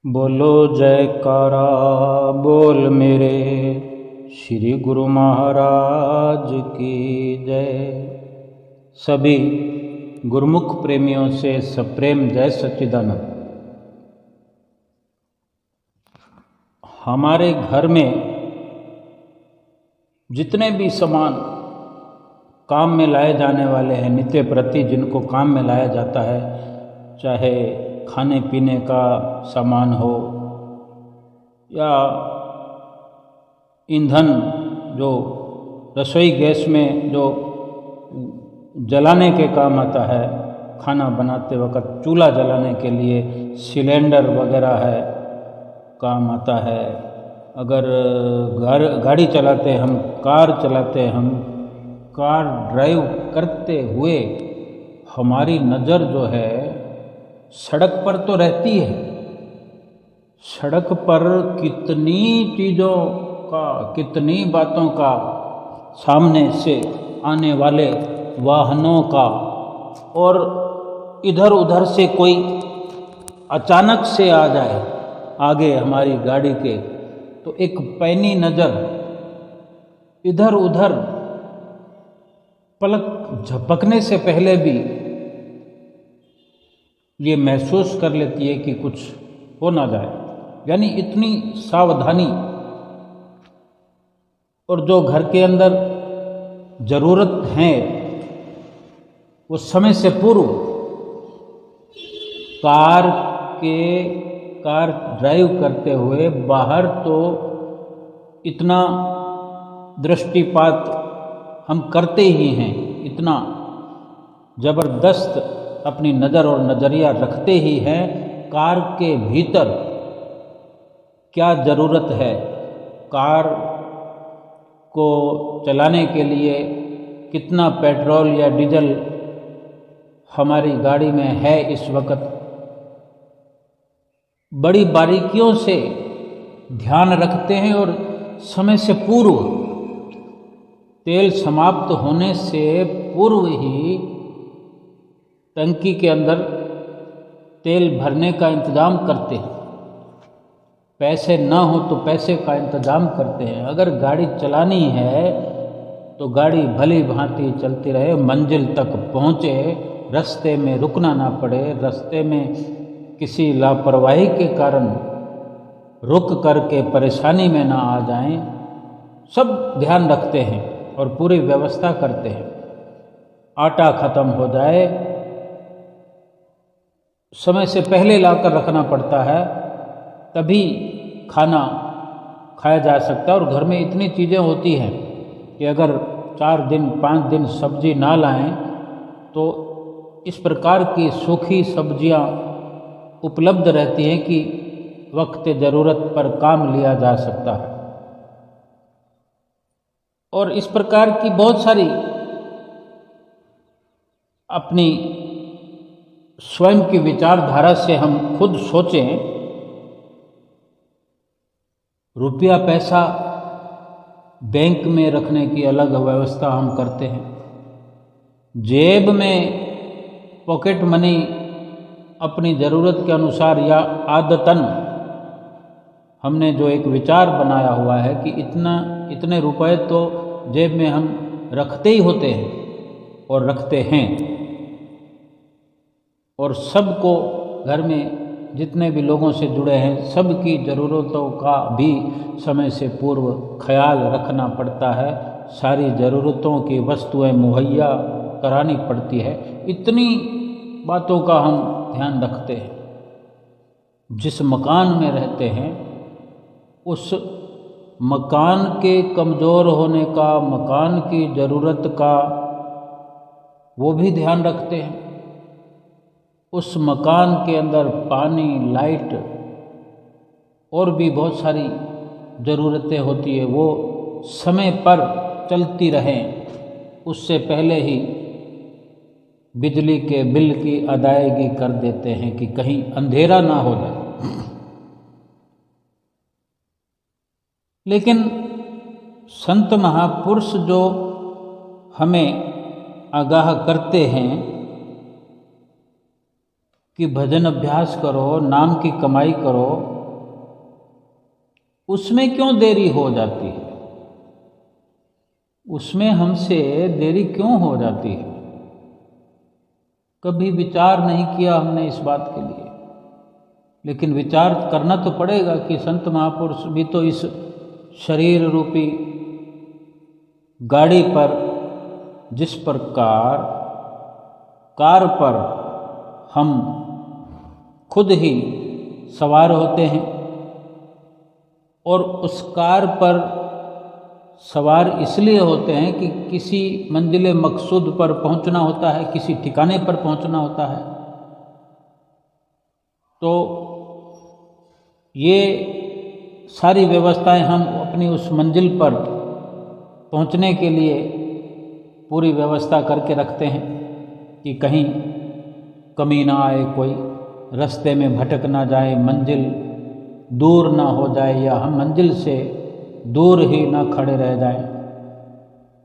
बोलो जयकारा बोल मेरे श्री गुरु महाराज की जय। सभी गुरुमुख प्रेमियों से सप्रेम जय सच्चिदानंद। हमारे घर में जितने भी सामान काम में लाए जाने वाले हैं, नित्य प्रति जिनको काम में लाया जाता है, चाहे खाने पीने का सामान हो या ईंधन जो रसोई गैस में जो जलाने के काम आता है, खाना बनाते वक्त चूल्हा जलाने के लिए सिलेंडर वगैरह है काम आता है। अगर गाड़ी चलाते हम, कार चलाते हम, कार ड्राइव करते हुए हमारी नज़र जो है सड़क पर तो रहती है। सड़क पर कितनी चीज़ों का, कितनी बातों का, सामने से आने वाले वाहनों का, और इधर उधर से कोई अचानक से आ जाए आगे हमारी गाड़ी के, तो एक पैनी नज़र इधर उधर पलक झपकने से पहले भी ये महसूस कर लेती है कि कुछ हो ना जाए। यानी इतनी सावधानी। और जो घर के अंदर ज़रूरत है वो समय से पूर्व कार ड्राइव करते हुए बाहर तो इतना दृष्टिपात हम करते ही हैं, इतना ज़बरदस्त अपनी नज़र और नज़रिया रखते ही हैं। कार के भीतर क्या ज़रूरत है, कार को चलाने के लिए कितना पेट्रोल या डीजल हमारी गाड़ी में है इस वक्त, बड़ी बारीकियों से ध्यान रखते हैं। और समय से पूर्व, तेल समाप्त होने से पूर्व ही टंकी के अंदर तेल भरने का इंतज़ाम करते हैं। पैसे ना हो तो पैसे का इंतज़ाम करते हैं। अगर गाड़ी चलानी है तो गाड़ी भली भांति चलती रहे, मंजिल तक पहुँचे, रास्ते में रुकना ना पड़े, रास्ते में किसी लापरवाही के कारण रुक करके परेशानी में ना आ जाएं, सब ध्यान रखते हैं और पूरी व्यवस्था करते हैं। आटा ख़त्म हो जाए समय से पहले लाकर रखना पड़ता है, तभी खाना खाया जा सकता है। और घर में इतनी चीज़ें होती हैं कि अगर 4 दिन 5 दिन सब्जी ना लाएं तो इस प्रकार की सूखी सब्जियां उपलब्ध रहती हैं कि वक्त ज़रूरत पर काम लिया जा सकता है। और इस प्रकार की बहुत सारी अपनी स्वयं की विचारधारा से हम खुद सोचें, रुपया पैसा बैंक में रखने की अलग व्यवस्था हम करते हैं। जेब में पॉकेट मनी अपनी ज़रूरत के अनुसार या आदतन हमने जो एक विचार बनाया हुआ है कि इतने रुपए तो जेब में हम रखते ही होते हैं और रखते हैं। और सबको, घर में जितने भी लोगों से जुड़े हैं, सबकी ज़रूरतों का भी समय से पूर्व ख्याल रखना पड़ता है। सारी ज़रूरतों की वस्तुएं मुहैया करानी पड़ती है। इतनी बातों का हम ध्यान रखते हैं। जिस मकान में रहते हैं उस मकान के कमज़ोर होने का, मकान की ज़रूरत का वो भी ध्यान रखते हैं। उस मकान के अंदर पानी, लाइट और भी बहुत सारी ज़रूरतें होती है, वो समय पर चलती रहें, उससे पहले ही बिजली के बिल की अदायगी कर देते हैं कि कहीं अंधेरा ना हो जाए। लेकिन संत महापुरुष जो हमें आगाह करते हैं कि भजन अभ्यास करो, नाम की कमाई करो, उसमें क्यों देरी हो जाती है? उसमें हमसे देरी क्यों हो जाती है? कभी विचार नहीं किया हमने इस बात के लिए, लेकिन विचार करना तो पड़ेगा कि संत महापुरुष भी तो इस शरीर रूपी गाड़ी पर जिस प्रकार कार पर हम खुद ही सवार होते हैं और उस कार पर सवार इसलिए होते हैं कि किसी मंजिल मकसूद पर पहुंचना होता है, किसी ठिकाने पर पहुंचना होता है, तो ये सारी व्यवस्थाएं हम अपनी उस मंजिल पर पहुंचने के लिए पूरी व्यवस्था करके रखते हैं कि कहीं कमी ना आए, कोई रास्ते में भटक ना जाए, मंजिल दूर ना हो जाए या हम मंजिल से दूर ही ना खड़े रह जाएं।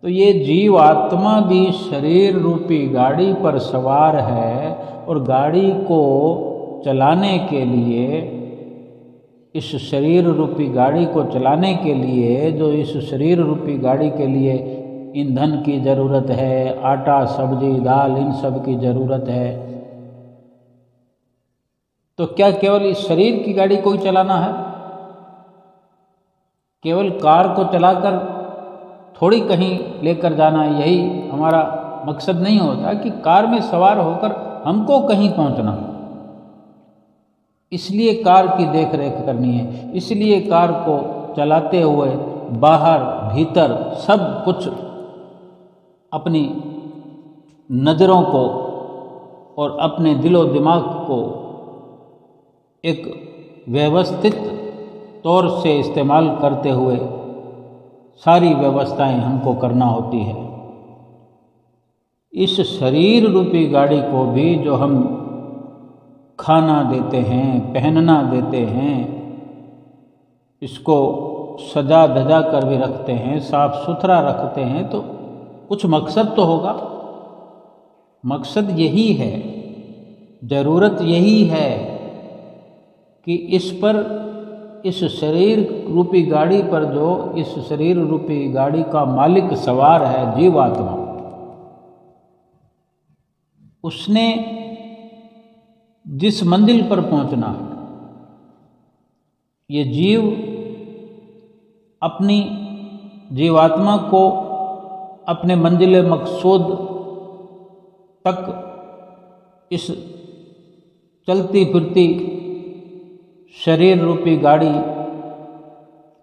तो ये जीव आत्मा भी शरीर रूपी गाड़ी पर सवार है और गाड़ी को चलाने के लिए, इस शरीर रूपी गाड़ी को चलाने के लिए, जो इस शरीर रूपी गाड़ी के लिए ईंधन की ज़रूरत है, आटा सब्जी दाल इन सब की ज़रूरत है, तो क्या केवल इस शरीर की गाड़ी को ही चलाना है? केवल कार को चलाकर थोड़ी कहीं लेकर जाना, यही हमारा मकसद नहीं होता कि कार में सवार होकर हमको कहीं पहुंचना। इसलिए कार की देख रेख करनी है, इसलिए कार को चलाते हुए बाहर भीतर सब कुछ अपनी नज़रों को और अपने दिलो दिमाग को एक व्यवस्थित तौर से इस्तेमाल करते हुए सारी व्यवस्थाएं हमको करना होती है। इस शरीर रूपी गाड़ी को भी जो हम खाना देते हैं, पहनना देते हैं, इसको सजा धजा कर भी रखते हैं, साफ सुथरा रखते हैं, तो कुछ मकसद तो होगा। मकसद यही है, ज़रूरत यही है कि इस पर, इस शरीर रूपी गाड़ी पर जो इस शरीर रूपी गाड़ी का मालिक सवार है, जीवात्मा, उसने जिस मंजिल पर पहुंचना है, ये जीव अपनी जीवात्मा को अपने मंजिल मकसूद तक इस चलती फिरती शरीर रूपी गाड़ी,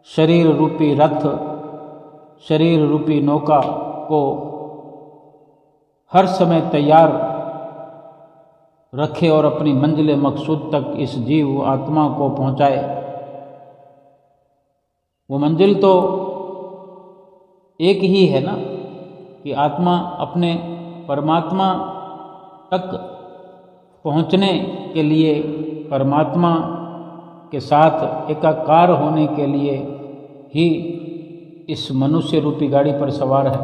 शरीर रूपी रथ, शरीर रूपी नौका को हर समय तैयार रखे और अपनी मंजिल मकसूद तक इस जीव आत्मा को पहुंचाए। वो मंजिल तो एक ही है ना, कि आत्मा अपने परमात्मा तक पहुंचने के लिए, परमात्मा के साथ एकाकार होने के लिए ही इस मनुष्य रूपी गाड़ी पर सवार है।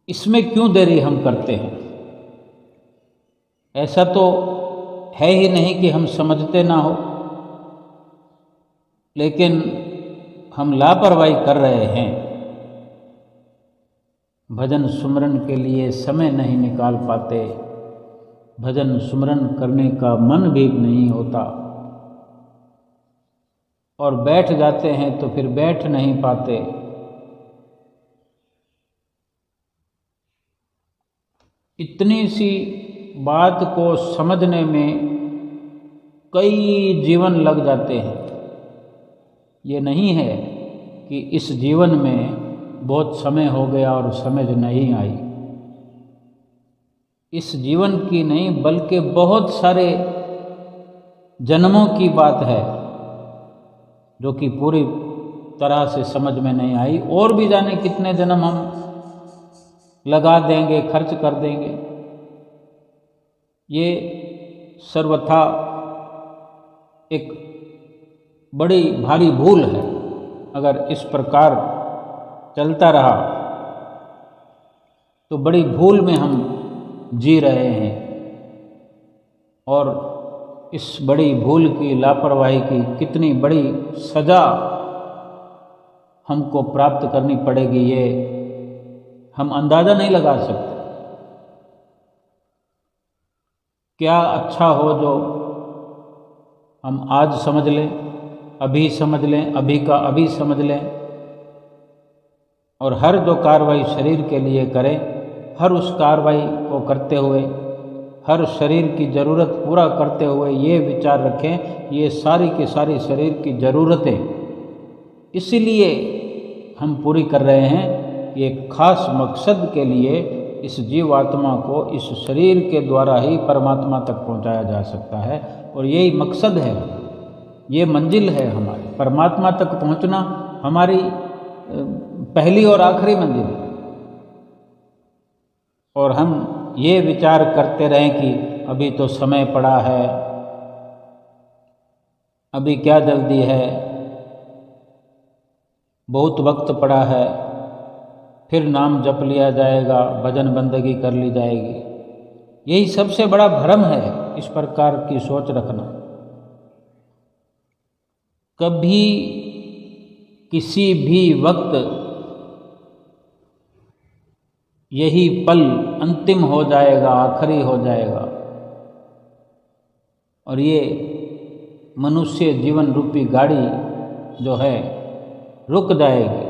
इसमें क्यों देरी हम करते हैं? ऐसा तो है ही नहीं कि हम समझते ना हो, लेकिन हम लापरवाही कर रहे हैं। भजन सुमरन के लिए समय नहीं निकाल पाते, भजन सुमरन करने का मन भी नहीं होता, और बैठ जाते हैं तो फिर बैठ नहीं पाते। इतनी सी बात को समझने में कई जीवन लग जाते हैं। ये नहीं है कि इस जीवन में बहुत समय हो गया और समझ नहीं आई। इस जीवन की नहीं, बल्कि बहुत सारे जन्मों की बात है जो कि पूरी तरह से समझ में नहीं आई, और भी जाने कितने जन्म हम लगा देंगे, खर्च कर देंगे। ये सर्वथा एक बड़ी भारी भूल है। अगर इस प्रकार चलता रहा तो बड़ी भूल में हम जी रहे हैं और इस बड़ी भूल की, लापरवाही की कितनी बड़ी सज़ा हमको प्राप्त करनी पड़ेगी, ये हम अंदाज़ा नहीं लगा सकते। क्या अच्छा हो जो हम आज समझ लें, अभी समझ लें, अभी का अभी समझ लें, और हर जो कार्रवाई शरीर के लिए करें, हर उस कार्रवाई को करते हुए, हर शरीर की ज़रूरत पूरा करते हुए ये विचार रखें, ये सारी की सारी शरीर की ज़रूरतें इसलिए हम पूरी कर रहे हैं, ये खास मकसद के लिए इस जीवात्मा को इस शरीर के द्वारा ही परमात्मा तक पहुंचाया जा सकता है। और यही मकसद है, ये मंजिल है हमारी, परमात्मा तक पहुंचना हमारी पहली और आखिरी मंजिल है। और हम ये विचार करते रहें कि अभी तो समय पड़ा है, अभी क्या जल्दी है, बहुत वक्त पड़ा है, फिर नाम जप लिया जाएगा, भजन बंदगी कर ली जाएगी। यही सबसे बड़ा भ्रम है, इस प्रकार की सोच रखना। कभी किसी भी वक्त यही पल अंतिम हो जाएगा, आखिरी हो जाएगा, और ये मनुष्य जीवन रूपी गाड़ी जो है रुक जाएगी।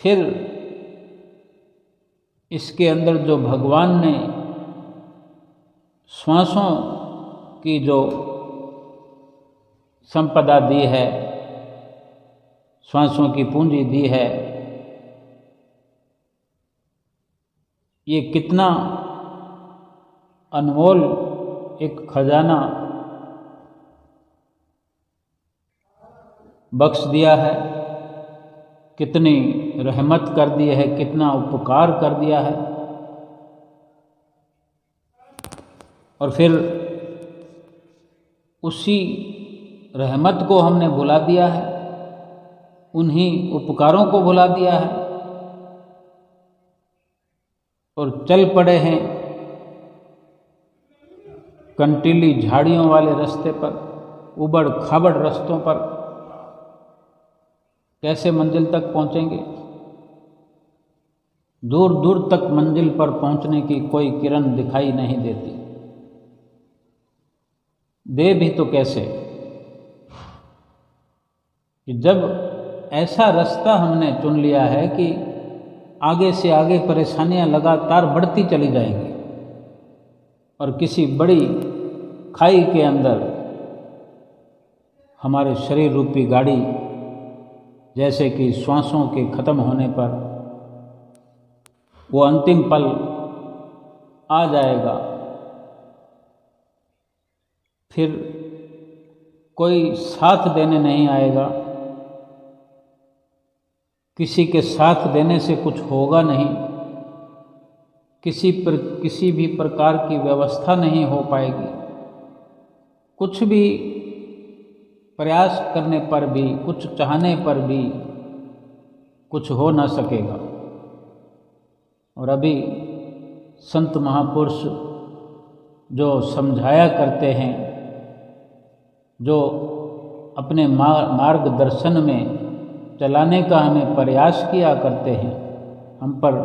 फिर इसके अंदर जो भगवान ने श्वासों की जो संपदा दी है, श्वासों की पूंजी दी है, ये कितना अनमोल एक खजाना बख्श दिया है, कितनी रहमत कर दी है, कितना उपकार कर दिया है। और फिर उसी रहमत को हमने भुला दिया है, उन्हीं उपकारों को भुला दिया है, और चल पड़े हैं कंटीली झाड़ियों वाले रास्ते पर, उबड़ खाबड़ रास्तों पर। कैसे मंजिल तक पहुंचेंगे? दूर दूर तक मंजिल पर पहुंचने की कोई किरण दिखाई नहीं देती, दे भी तो कैसे? कि जब ऐसा रास्ता हमने चुन लिया है कि आगे से आगे परेशानियां लगातार बढ़ती चली जाएंगी, और किसी बड़ी खाई के अंदर हमारे शरीर रूपी गाड़ी जैसे कि श्वासों के खत्म होने पर वो अंतिम पल आ जाएगा, फिर कोई साथ देने नहीं आएगा, किसी के साथ देने से कुछ होगा नहीं, किसी भी प्रकार की व्यवस्था नहीं हो पाएगी, कुछ भी प्रयास करने पर भी, कुछ चाहने पर भी कुछ हो ना सकेगा। और अभी संत महापुरुष जो समझाया करते हैं, जो अपने मार्गदर्शन में चलाने का हमें प्रयास किया करते हैं, हम पर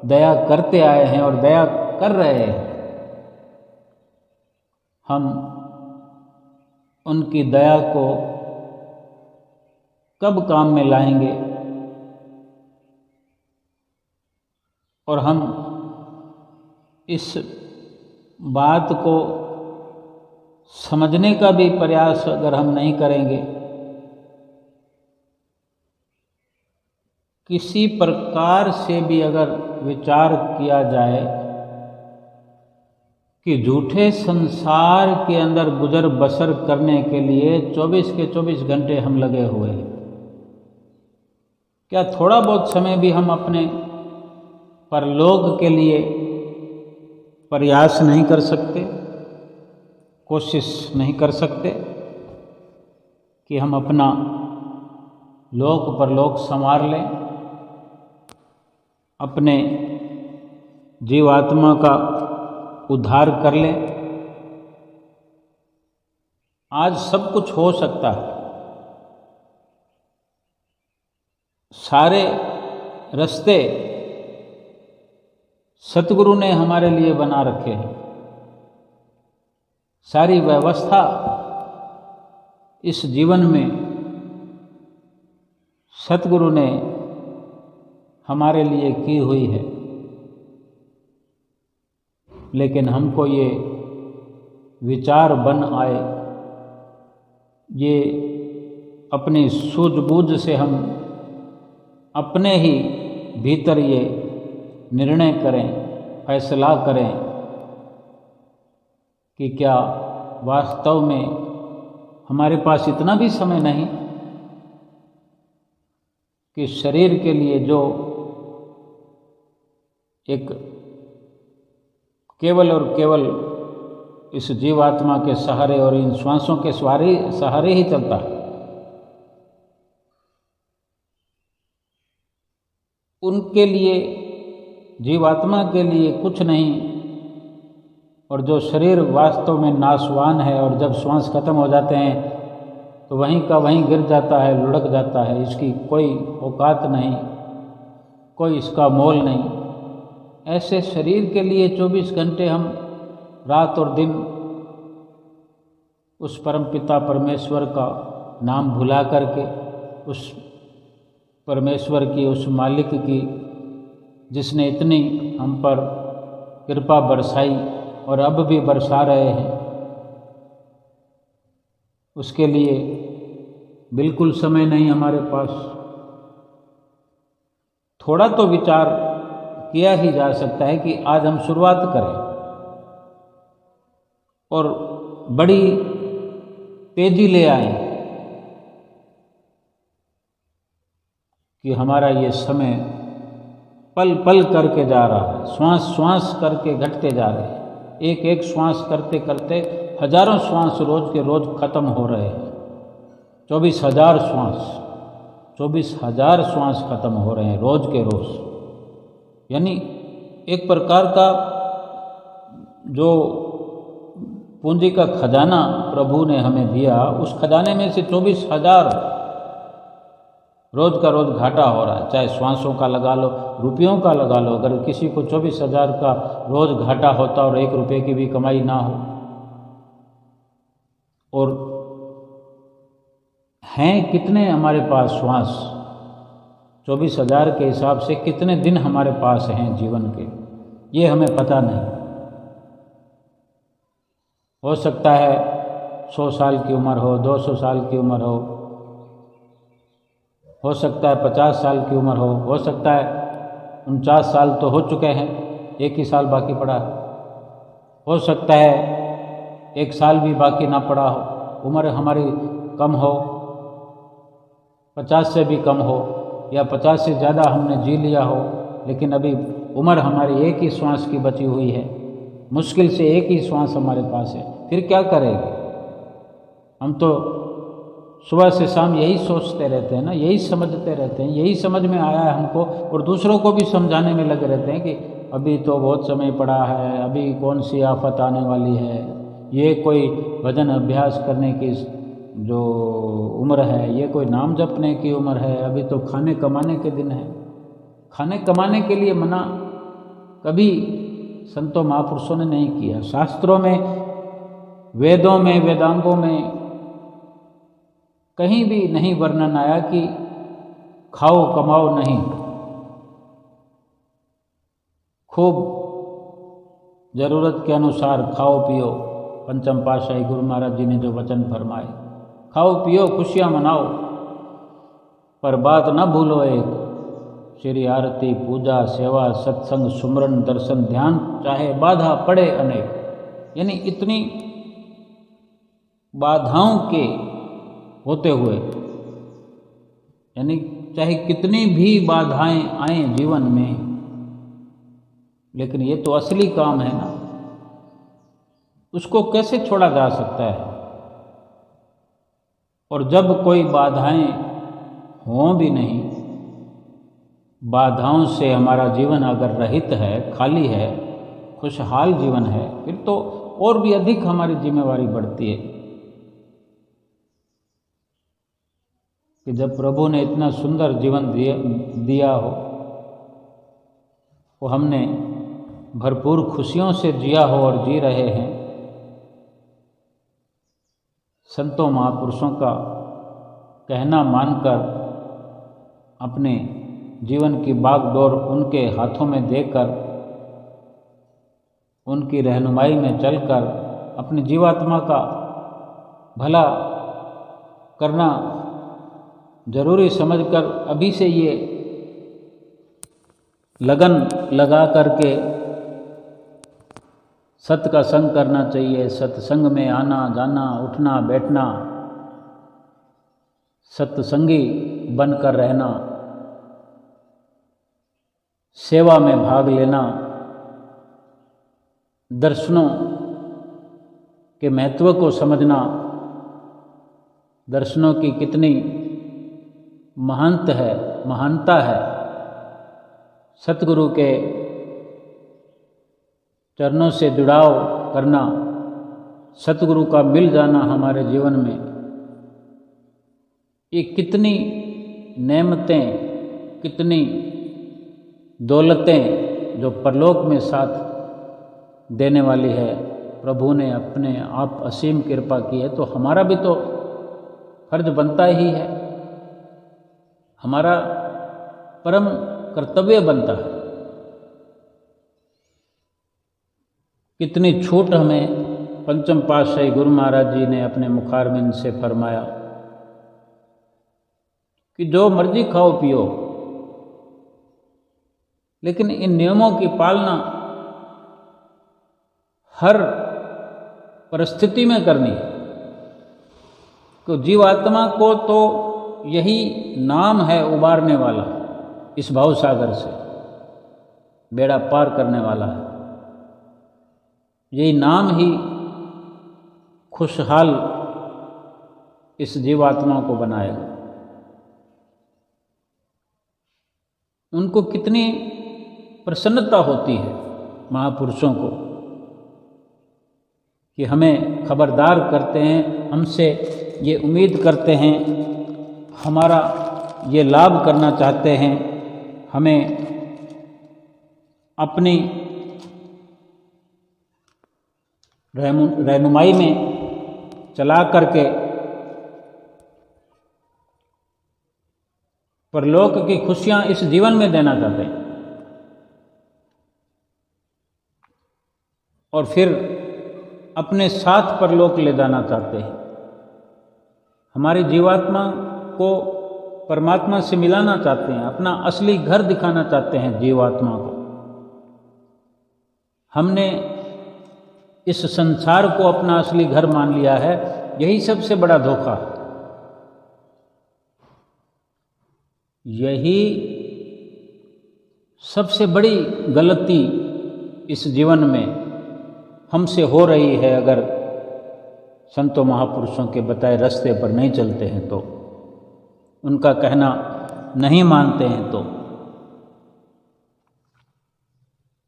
दया करते आए हैं और दया कर रहे हैं, हम उनकी दया को कब काम में लाएंगे? और हम इस बात को समझने का भी प्रयास अगर हम नहीं करेंगे, किसी प्रकार से भी अगर विचार किया जाए कि झूठे संसार के अंदर गुजर बसर करने के लिए 24 के 24 घंटे हम लगे हुए हैं, क्या थोड़ा बहुत समय भी हम अपने परलोक के लिए प्रयास नहीं कर सकते, कोशिश नहीं कर सकते कि हम अपना लोक परलोक संवार लें, अपने जीवात्मा का उद्धार कर लें? आज सब कुछ हो सकता है, सारे रास्ते सतगुरु ने हमारे लिए बना रखे हैं, सारी व्यवस्था इस जीवन में सतगुरु ने हमारे लिए की हुई है। लेकिन हमको ये विचार बन आए, ये अपनी सूझबूझ से हम अपने ही भीतर ये निर्णय करें, फैसला करें कि क्या वास्तव में हमारे पास इतना भी समय नहीं कि शरीर के लिए जो एक केवल और केवल इस जीवात्मा के सहारे और इन श्वासों के सहारे ही चलता है, उनके लिए, जीवात्मा के लिए कुछ नहीं। और जो शरीर वास्तव में नाशवान है और जब श्वास खत्म हो जाते हैं तो वहीं का वहीं गिर जाता है, लुढ़क जाता है, इसकी कोई औकात नहीं, कोई इसका मोल नहीं। ऐसे शरीर के लिए 24 घंटे हम रात और दिन उस परमपिता परमेश्वर का नाम भुला करके, उस परमेश्वर की, उस मालिक की जिसने इतनी हम पर कृपा बरसाई और अब भी बरसा रहे हैं, उसके लिए बिल्कुल समय नहीं हमारे पास। थोड़ा तो विचार किया ही जा सकता है कि आज हम शुरुआत करें और बड़ी तेजी ले आए कि हमारा ये समय पल पल करके जा रहा है, श्वास श्वास करके घटते जा रहे हैं। एक एक श्वास करते करते हजारों श्वास रोज के रोज खत्म हो रहे हैं। 24,000 श्वास, 24,000 श्वास खत्म हो रहे हैं रोज के रोज। यानी एक प्रकार का जो पूंजी का खजाना प्रभु ने हमें दिया, उस खजाने में से 24,000 रोज का रोज घाटा हो रहा है। चाहे श्वासों का लगा लो, रुपयों का लगा लो। अगर किसी को 24,000 का रोज घाटा होता और 1 रुपये की भी कमाई ना हो, और हैं कितने हमारे पास श्वास, 24,000 के हिसाब से कितने दिन हमारे पास हैं जीवन के, ये हमें पता नहीं। हो सकता है 100 साल की उम्र हो, 200 साल की उम्र हो सकता है 50 साल की उम्र हो सकता है 49 साल तो हो चुके हैं, 1 ही साल बाकी पड़ा है। हो सकता है 1 साल भी बाकी ना पड़ा हो, उम्र हमारी कम हो, 50 से भी कम हो, या 50 से ज़्यादा हमने जी लिया हो, लेकिन अभी उम्र हमारी 1 ही श्वास की बची हुई है, मुश्किल से 1 ही श्वास हमारे पास है। फिर क्या करेंगे हम? तो सुबह से शाम यही सोचते रहते हैं ना, यही समझते रहते हैं, यही समझ में आया है हमको, और दूसरों को भी समझाने में लगे रहते हैं कि अभी तो बहुत समय पड़ा है, अभी कौन सी आफत आने वाली है, ये कोई भजन अभ्यास करने की जो उम्र है, ये कोई नाम जपने की उम्र है, अभी तो खाने कमाने के दिन है। खाने कमाने के लिए मना कभी संतों महापुरुषों ने नहीं किया। शास्त्रों में, वेदों में, वेदांगों में कहीं भी नहीं वर्णन आया कि खाओ कमाओ नहीं। खूब ज़रूरत के अनुसार खाओ पियो। पंचम पातशाही गुरु महाराज जी ने जो वचन फरमाए, खाओ पियो खुशियाँ मनाओ, पर बात न भूलो एक, श्री आरती पूजा सेवा सत्संग सुमरन दर्शन ध्यान, चाहे बाधा पड़े अनेक। यानी इतनी बाधाओं के होते हुए, यानी चाहे कितनी भी बाधाएं आए जीवन में, लेकिन ये तो असली काम है ना, उसको कैसे छोड़ा जा सकता है? और जब कोई बाधाएं हों भी नहीं, बाधाओं से हमारा जीवन अगर रहित है, खाली है, खुशहाल जीवन है, फिर तो और भी अधिक हमारी जिम्मेवारी बढ़ती है कि जब प्रभु ने इतना सुंदर जीवन दिया हो, वो हमने भरपूर खुशियों से जिया हो और जी रहे हैं। संतों महापुरुषों का कहना मानकर अपने जीवन की बागडोर उनके हाथों में देकर, उनकी रहनुमाई में चलकर अपनी जीवात्मा का भला करना जरूरी समझकर अभी से ये लगन लगा करके सत्य का संग करना चाहिए। सत्संग में आना जाना, उठना बैठना, सत्संगी बनकर रहना, सेवा में भाग लेना, दर्शनों के महत्व को समझना, दर्शनों की कितनी महानता है, सतगुरु के चरणों से जुड़ाव करना, सतगुरु का मिल जाना हमारे जीवन में, ये कितनी नेमतें, कितनी दौलतें जो परलोक में साथ देने वाली है। प्रभु ने अपने आप असीम कृपा की है, तो हमारा भी तो फर्ज बनता ही है, हमारा परम कर्तव्य बनता है। कितनी छूट हमें पंचम पातशाही गुरु महाराज जी ने अपने मुखारबिंद से फरमाया कि जो मर्जी खाओ पियो, लेकिन इन नियमों की पालना हर परिस्थिति में करनी है। तो जीवात्मा को तो यही नाम है उबारने वाला, इस भाव सागर से बेड़ा पार करने वाला है। यही नाम ही खुशहाल इस जीवात्मा को बनाएगा। उनको कितनी प्रसन्नता होती है महापुरुषों को कि हमें खबरदार करते हैं, हमसे ये उम्मीद करते हैं, हमारा ये लाभ करना चाहते हैं, हमें अपनी रहनुमाई में चला करके परलोक की खुशियां इस जीवन में देना चाहते हैं, और फिर अपने साथ परलोक ले जाना चाहते हैं। हमारी जीवात्मा को परमात्मा से मिलाना चाहते हैं, अपना असली घर दिखाना चाहते हैं जीवात्मा को। हमने इस संसार को अपना असली घर मान लिया है, यही सबसे बड़ा धोखा है। यही सबसे बड़ी गलती इस जीवन में हमसे हो रही है। अगर संतों महापुरुषों के बताए रास्ते पर नहीं चलते हैं, तो उनका कहना नहीं मानते हैं, तो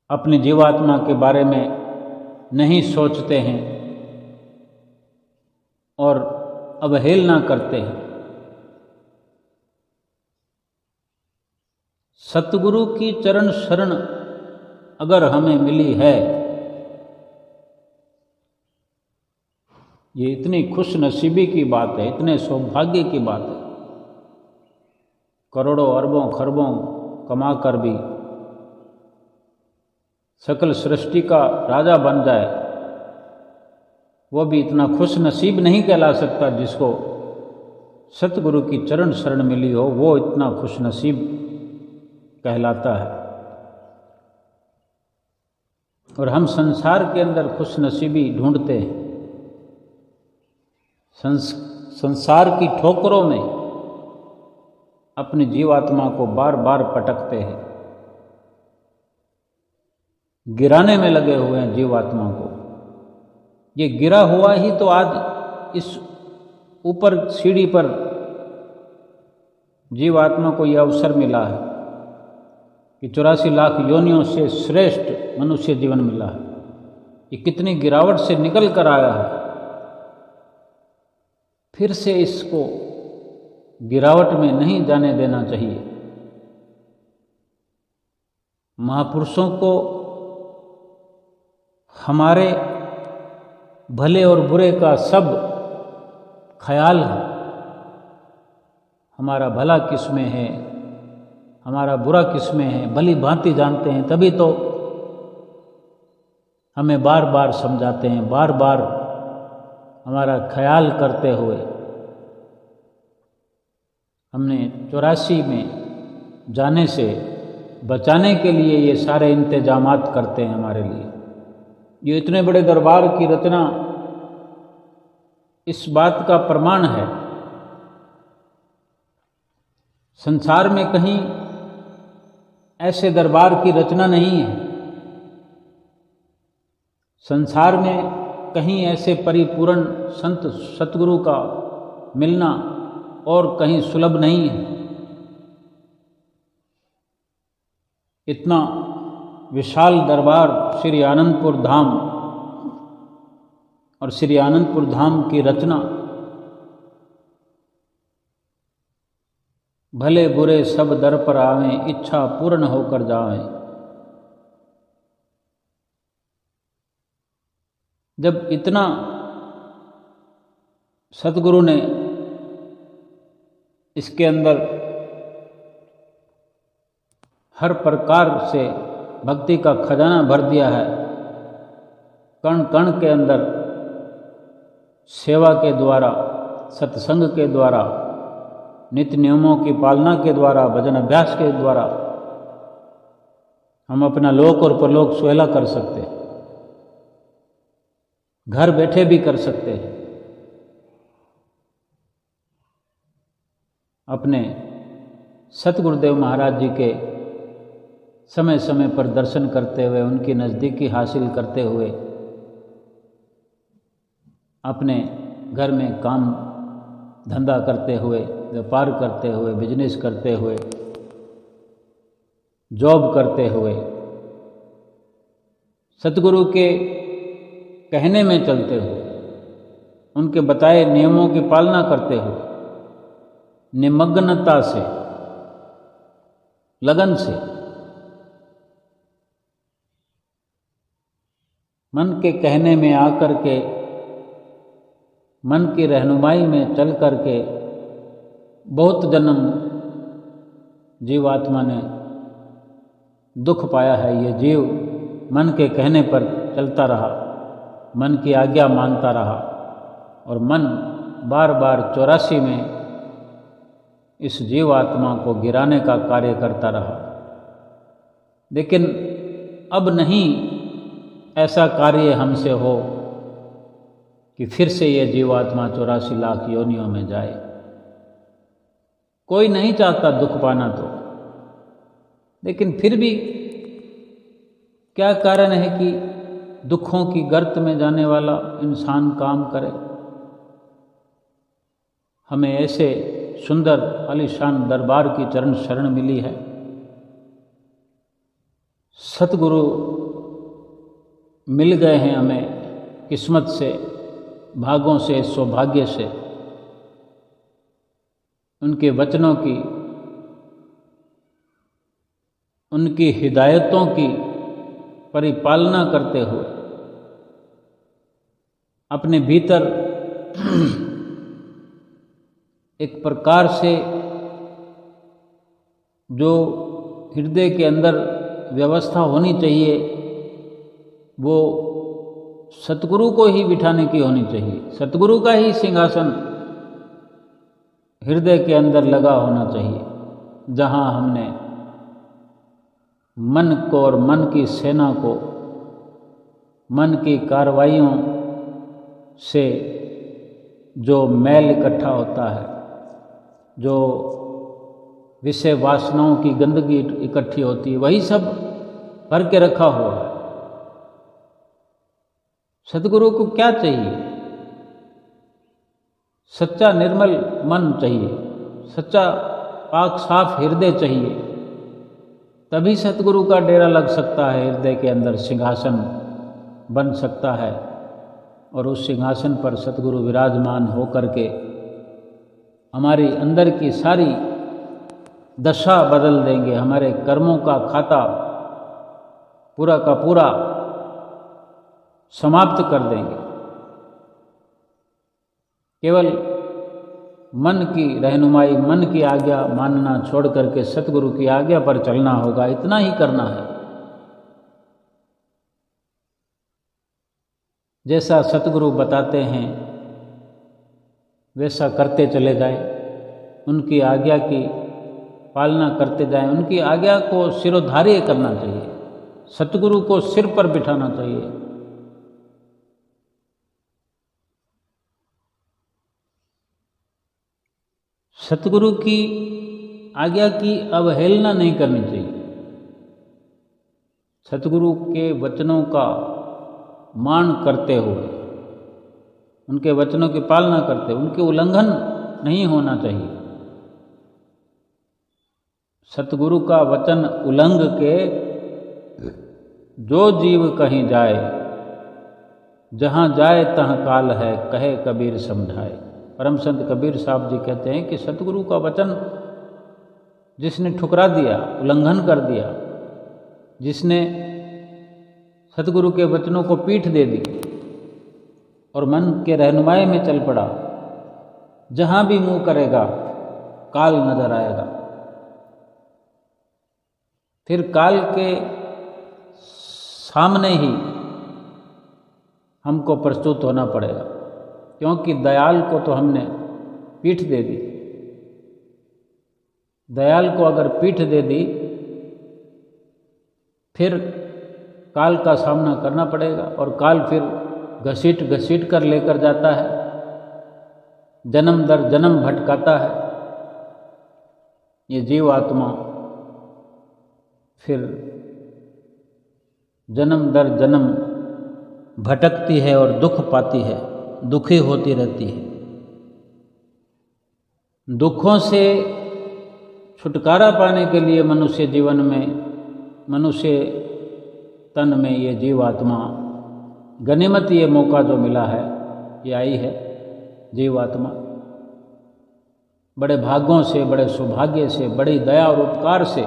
अपनी जीवात्मा के बारे में नहीं सोचते हैं और अवहेलना करते हैं। सतगुरु की चरण शरण अगर हमें मिली है, ये इतनी खुश नसीबी की बात है, इतने सौभाग्य की बात है। करोड़ों अरबों खरबों कमा कर भी सकल सृष्टि का राजा बन जाए, वो भी इतना खुश नसीब नहीं कहला सकता। जिसको सतगुरु की चरण शरण मिली हो, वो इतना खुश नसीब कहलाता है। और हम संसार के अंदर खुश नसीबी ढूंढते हैं, संसार की ठोकरों में अपनी जीवात्मा को बार बार पटकते हैं, गिराने में लगे हुए हैं जीवात्मा को। ये गिरा हुआ ही तो आज इस ऊपर सीढ़ी पर जीवात्मा को यह अवसर मिला है कि 84 लाख योनियों से श्रेष्ठ मनुष्य जीवन मिला है। ये कितनी गिरावट से निकल कर आया है, फिर से इसको गिरावट में नहीं जाने देना चाहिए। महापुरुषों को हमारे भले और बुरे का सब ख्याल है। हमारा भला किस में है, हमारा बुरा किस में है, भली भांति जानते हैं, तभी तो हमें बार बार समझाते हैं, बार बार हमारा ख्याल करते हुए। हमने 84 में जाने से बचाने के लिए ये सारे इंतजामात करते हैं हमारे लिए। ये इतने बड़े दरबार की रचना इस बात का प्रमाण है। संसार में कहीं ऐसे दरबार की रचना नहीं है। संसार में कहीं ऐसे परिपूर्ण संत सतगुरु का मिलना और कहीं सुलभ नहीं है। इतना विशाल दरबार श्री आनंदपुर धाम और श्री आनंदपुर धाम की रचना भले बुरे सब दर पर आवें, इच्छा पूर्ण होकर जावें। जब इतना सतगुरु ने इसके अंदर हर प्रकार से भक्ति का खजाना भर दिया है, कण कण के अंदर सेवा के द्वारा, सत्संग के द्वारा, नित्य नियमों की पालना के द्वारा, भजन अभ्यास के द्वारा हम अपना लोक और परलोक सुहेला कर सकते हैं, घर बैठे भी कर सकते हैं। अपने सतगुरुदेव महाराज जी के समय समय पर दर्शन करते हुए, उनकी नज़दीकी हासिल करते हुए, अपने घर में काम धंधा करते हुए, व्यापार करते हुए, बिजनेस करते हुए, जॉब करते हुए, सतगुरु के कहने में चलते हुए, उनके बताए नियमों की पालना करते हुए, निमग्नता से, लगन से, मन के कहने में आकर के, मन की रहनुमाई में चल कर के बहुत जन्म जीवात्मा ने दुख पाया है। ये जीव मन के कहने पर चलता रहा, मन की आज्ञा मानता रहा और मन बार बार 84 में इस जीवात्मा को गिराने का कार्य करता रहा। लेकिन अब नहीं ऐसा कार्य हमसे हो कि फिर से ये जीवात्मा 84 लाख योनियों में जाए। कोई नहीं चाहता दुख पाना तो, लेकिन फिर भी क्या कारण है कि दुखों की गर्त में जाने वाला इंसान काम करे। हमें ऐसे सुंदर आलीशान दरबार की चरण शरण मिली है। सतगुरु मिल गए हैं हमें किस्मत से, भागों से, सौभाग्य से। उनके वचनों की, उनकी हिदायतों की परिपालना करते हुए अपने भीतर एक प्रकार से जो हृदय के अंदर व्यवस्था होनी चाहिए वो सतगुरु को ही बिठाने की होनी चाहिए। सतगुरु का ही सिंहासन हृदय के अंदर लगा होना चाहिए, जहाँ हमने मन को और मन की सेना को, मन की कार्रवाइयों से जो मैल इकट्ठा होता है, जो विषय वासनाओं की गंदगी इकट्ठी होती है, वही सब भर के रखा हुआ है। सतगुरु को क्या चाहिए? सच्चा निर्मल मन चाहिए, सच्चा पाक साफ हृदय चाहिए, तभी सतगुरु का डेरा लग सकता है, हृदय के अंदर सिंहासन बन सकता है और उस सिंहासन पर सतगुरु विराजमान हो करके हमारी अंदर की सारी दशा बदल देंगे, हमारे कर्मों का खाता पूरा का पूरा समाप्त कर देंगे। केवल मन की रहनुमाई, मन की आज्ञा मानना छोड़ करके सतगुरु की आज्ञा पर चलना होगा, इतना ही करना है। जैसा सतगुरु बताते हैं वैसा करते चले जाएं, उनकी आज्ञा की पालना करते जाएं, उनकी आज्ञा को सिरोधार्य करना चाहिए, सतगुरु को सिर पर बिठाना चाहिए। सतगुरु की आज्ञा की अवहेलना नहीं करनी चाहिए। सतगुरु के वचनों का मान करते हुए, उनके वचनों की पालना करते हुए, उनके उल्लंघन नहीं होना चाहिए। सतगुरु का वचन उल्लंघ के जो जीव कहीं जाए, जहाँ जाए तहाँ काल है, कहे कबीर समझाए। परम संत कबीर साहब जी कहते हैं कि सतगुरु का वचन जिसने ठुकरा दिया, उल्लंघन कर दिया, जिसने सतगुरु के वचनों को पीठ दे दी और मन के रहनुमाई में चल पड़ा, जहाँ भी मुंह करेगा काल नजर आएगा। फिर काल के सामने ही हमको प्रस्तुत होना पड़ेगा, क्योंकि दयाल को तो हमने पीठ दे दी। दयाल को अगर पीठ दे दी फिर काल का सामना करना पड़ेगा, और काल फिर घसीट घसीट कर लेकर जाता है, जन्म दर जन्म भटकाता है। ये जीव आत्मा फिर जन्म दर जन्म भटकती है और दुख पाती है, दुखी होती रहती है। दुखों से छुटकारा पाने के लिए मनुष्य जीवन में, मनुष्य तन में ये जीवात्मा गनीमत, ये मौका जो मिला है, ये आई है जीवात्मा। बड़े भाग्यों से, बड़े सौभाग्य से, बड़ी दया और उपकार से,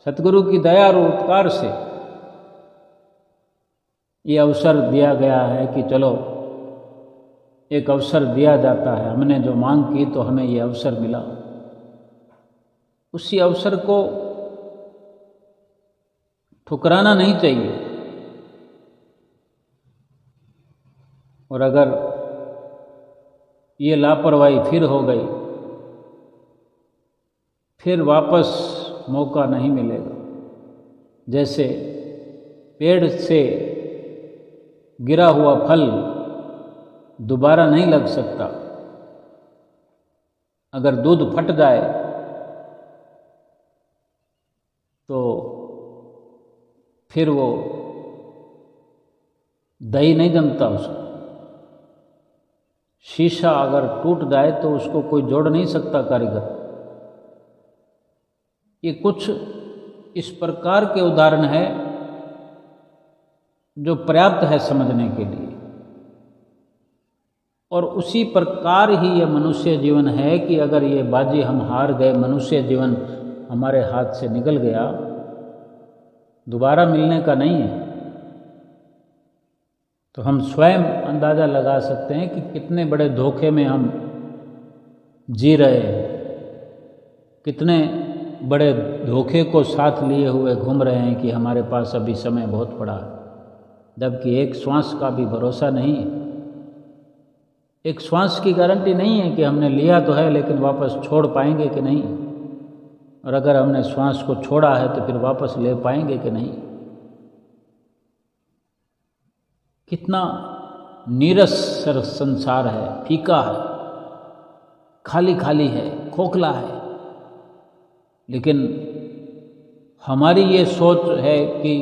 सतगुरु की दया और उपकार से ये अवसर दिया गया है कि चलो, एक अवसर दिया जाता है। हमने जो मांग की तो हमें ये अवसर मिला। उसी अवसर को ठुकराना नहीं चाहिए। और अगर ये लापरवाही फिर हो गई, फिर वापस मौका नहीं मिलेगा। जैसे पेड़ से गिरा हुआ फल दोबारा नहीं लग सकता। अगर दूध फट जाए तो फिर वो दही नहीं जमता उसको। शीशा अगर टूट जाए तो उसको कोई जोड़ नहीं सकता कारीगर। ये कुछ इस प्रकार के उदाहरण है जो पर्याप्त है समझने के लिए। और उसी प्रकार ही यह मनुष्य जीवन है कि अगर ये बाजी हम हार गए, मनुष्य जीवन हमारे हाथ से निकल गया, दोबारा मिलने का नहीं है। तो हम स्वयं अंदाज़ा लगा सकते हैं कि कितने बड़े धोखे में हम जी रहे हैं, कितने बड़े धोखे को साथ लिए हुए घूम रहे हैं कि हमारे पास अभी समय बहुत पड़ा है, जबकि एक श्वास का भी भरोसा नहीं है। एक श्वास की गारंटी नहीं है कि हमने लिया तो है लेकिन वापस छोड़ पाएंगे कि नहीं, और अगर हमने श्वास को छोड़ा है तो फिर वापस ले पाएंगे कि नहीं। कितना नीरस संसार है, फीका है, खाली खाली है, खोखला है। लेकिन हमारी ये सोच है कि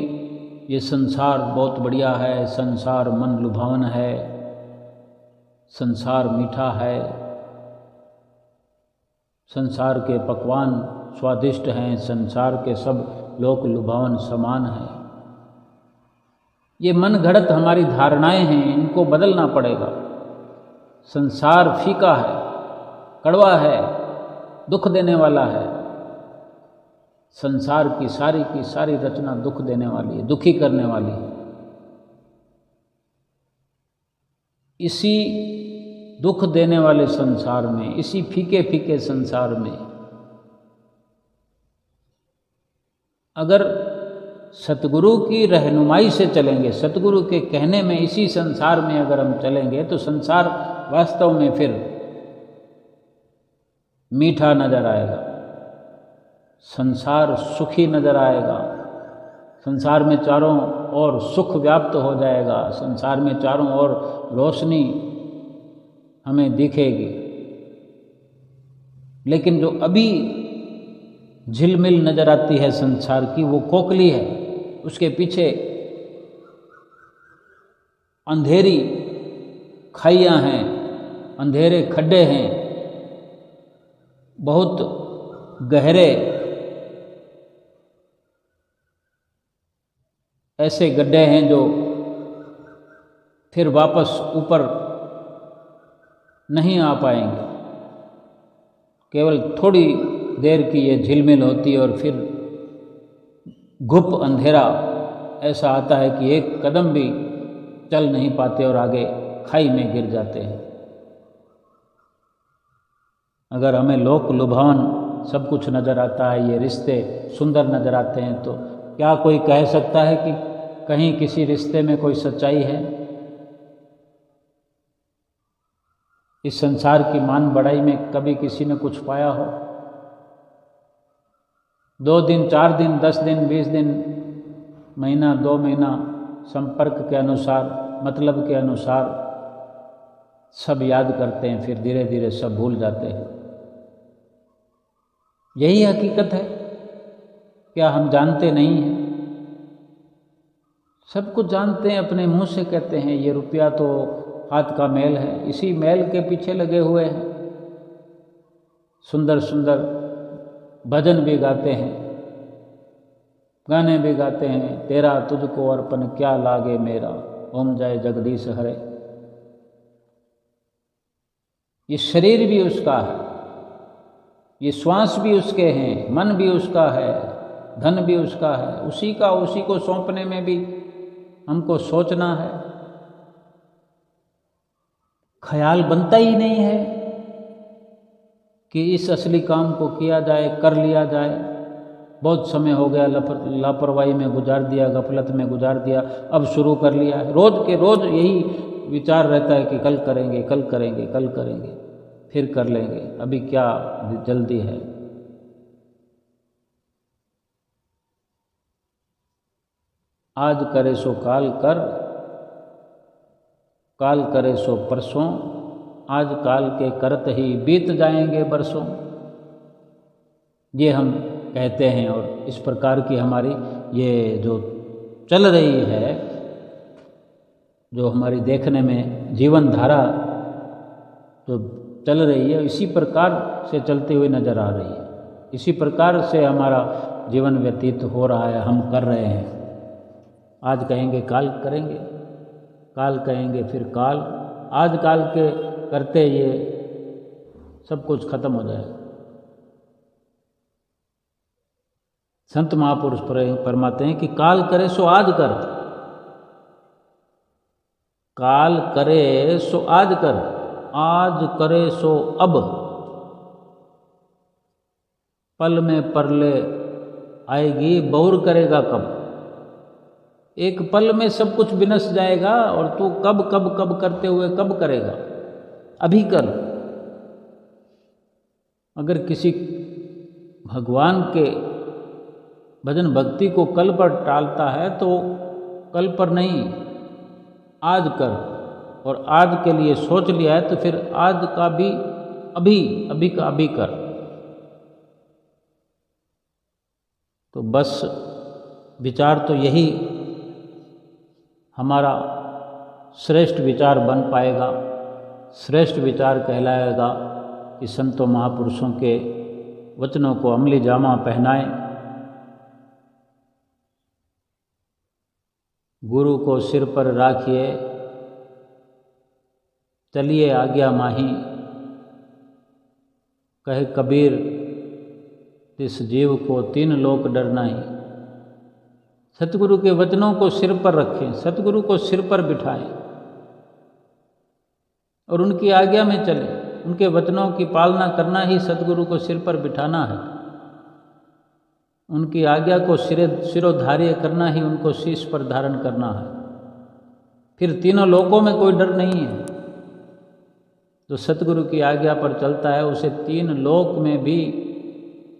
ये संसार बहुत बढ़िया है, संसार मन लुभावन है, संसार मीठा है, संसार के पकवान स्वादिष्ट हैं, संसार के सब लोक लुभावन समान हैं। ये मन घड़त हमारी धारणाएं हैं, इनको बदलना पड़ेगा। संसार फीका है, कड़वा है, दुख देने वाला है। संसार की सारी रचना दुख देने वाली है, दुखी करने वाली है। इसी दुख देने वाले संसार में, इसी फीके फीके संसार में अगर सतगुरु की रहनुमाई से चलेंगे, सतगुरु के कहने में इसी संसार में अगर हम चलेंगे तो संसार वास्तव में फिर मीठा नजर आएगा, संसार सुखी नजर आएगा, संसार में चारों ओर सुख व्याप्त हो जाएगा, संसार में चारों ओर रोशनी हमें दिखेगी। लेकिन जो अभी झिलमिल नजर आती है संसार की, वो खोखली है, उसके पीछे अंधेरी खाइयां हैं, अंधेरे खड्डे हैं, बहुत गहरे ऐसे गड्ढे हैं जो फिर वापस ऊपर नहीं आ पाएंगे। केवल थोड़ी देर की ये झिलमिल होती है और फिर घुप अंधेरा ऐसा आता है कि एक कदम भी चल नहीं पाते और आगे खाई में गिर जाते हैं। अगर हमें लोक लुभावन सब कुछ नज़र आता है, ये रिश्ते सुंदर नज़र आते हैं, तो क्या कोई कह सकता है कि कहीं किसी रिश्ते में कोई सच्चाई है? इस संसार की मान बढ़ाई में कभी किसी ने कुछ पाया हो? 2 दिन, 4 दिन, 10 दिन, 20 दिन, महीना, 2 महीना संपर्क के अनुसार, मतलब के अनुसार सब याद करते हैं, फिर धीरे धीरे सब भूल जाते हैं। यही हकीकत है। क्या हम जानते नहीं हैं? सब कुछ जानते हैं, अपने मुंह से कहते हैं ये रुपया तो हाथ का मैल है, इसी मैल के पीछे लगे हुए हैं। सुंदर सुंदर भजन भी गाते हैं, गाने भी गाते हैं, तेरा तुझको अर्पण क्या लागे मेरा, ओम जय जगदीश हरे। ये शरीर भी उसका है, ये श्वास भी उसके हैं, मन भी उसका है, धन भी उसका है, उसी का उसी को सौंपने में भी हमको सोचना है। ख्याल बनता ही नहीं है कि इस असली काम को किया जाए, कर लिया जाए। बहुत समय हो गया लापरवाही में गुजार दिया, गफलत में गुजार दिया, अब शुरू कर लिया है। रोज के रोज यही विचार रहता है कि कल करेंगे, कल करेंगे, कल करेंगे, फिर कर लेंगे, अभी क्या जल्दी है। आज करे सो काल कर, काल करे सो परसों, आज काल के करत ही बीत जाएंगे बरसों। ये हम कहते हैं और इस प्रकार की हमारी ये जो चल रही है, जो हमारी देखने में जीवन धारा जो चल रही है, इसी प्रकार से चलती हुई नज़र आ रही है। इसी प्रकार से हमारा जीवन व्यतीत हो रहा है, हम कर रहे हैं। आज कहेंगे काल करेंगे, काल कहेंगे फिर काल, आज काल के करते ये सब कुछ खत्म हो जाएगा। संत महापुरुष फरमाते हैं कि काल करे सो आज कर, काल करे सो आज कर, आज करे सो अब, पल में परले आएगी बहुर करेगा कब। एक पल में सब कुछ विनश जाएगा और तू कब कब कब करते हुए कब करेगा? अभी कर। अगर किसी भगवान के भजन भक्ति को कल पर टालता है तो कल पर नहीं, आज कर, और आज के लिए सोच लिया है तो फिर आज का भी अभी का अभी कर। तो बस विचार तो यही हमारा श्रेष्ठ विचार बन पाएगा, श्रेष्ठ विचार कहलाएगा कि संतों महापुरुषों के वचनों को अमली जामा पहनाएं, गुरु को सिर पर राखिए, चलिए आज्ञा माही, कहे कबीर इस जीव को 3 लोक डरना ही। सतगुरु के वचनों को सिर पर रखें, सतगुरु को सिर पर बिठाएं और उनकी आज्ञा में चलें। उनके वचनों की पालना करना ही सतगुरु को सिर पर बिठाना है। उनकी आज्ञा को सिरोधार्य करना ही उनको शीश पर धारण करना है। फिर 3 लोकों में कोई डर नहीं है। जो सतगुरु की आज्ञा पर चलता है उसे 3 लोक में भी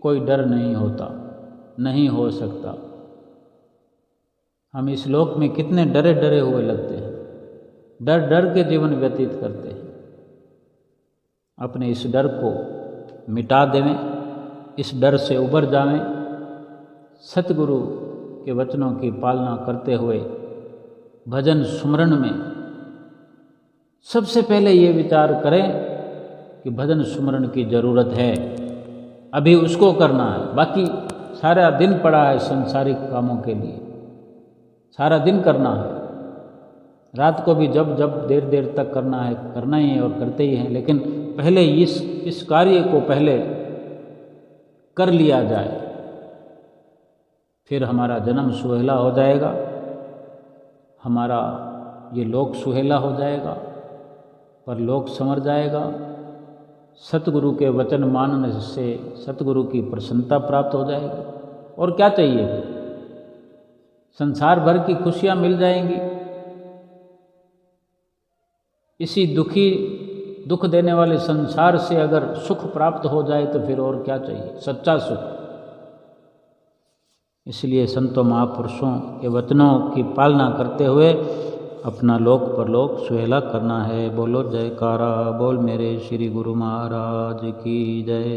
कोई डर नहीं होता, नहीं हो सकता। हम इस लोक में कितने डरे डरे हुए लगते हैं, डर डर के जीवन व्यतीत करते हैं। अपने इस डर को मिटा देवें, इस डर से उबर जावें। सतगुरु के वचनों की पालना करते हुए भजन सुमरण में सबसे पहले ये विचार करें कि भजन सुमरण की ज़रूरत है, अभी उसको करना है। बाकी सारा दिन पड़ा है संसारिक कामों के लिए, सारा दिन करना है। रात को भी जब जब देर देर तक करना है, करना ही है और करते ही हैं। लेकिन पहले इस कार्य को पहले कर लिया जाए, फिर हमारा जन्म सुहेला हो जाएगा, हमारा ये लोक सुहेला हो जाएगा, पर लोक संवर जाएगा। सतगुरु के वचन मानने से सतगुरु की प्रसन्नता प्राप्त हो जाएगी। और क्या चाहिए? संसार भर की खुशियां मिल जाएंगी। इसी दुख देने वाले संसार से अगर सुख प्राप्त हो जाए तो फिर और क्या चाहिए? सच्चा सुख। इसलिए संतों महापुरुषों के वचनों की पालना करते हुए अपना लोक परलोक सुहेला करना है। बोलो जयकारा बोल मेरे श्री गुरु महाराज की जय।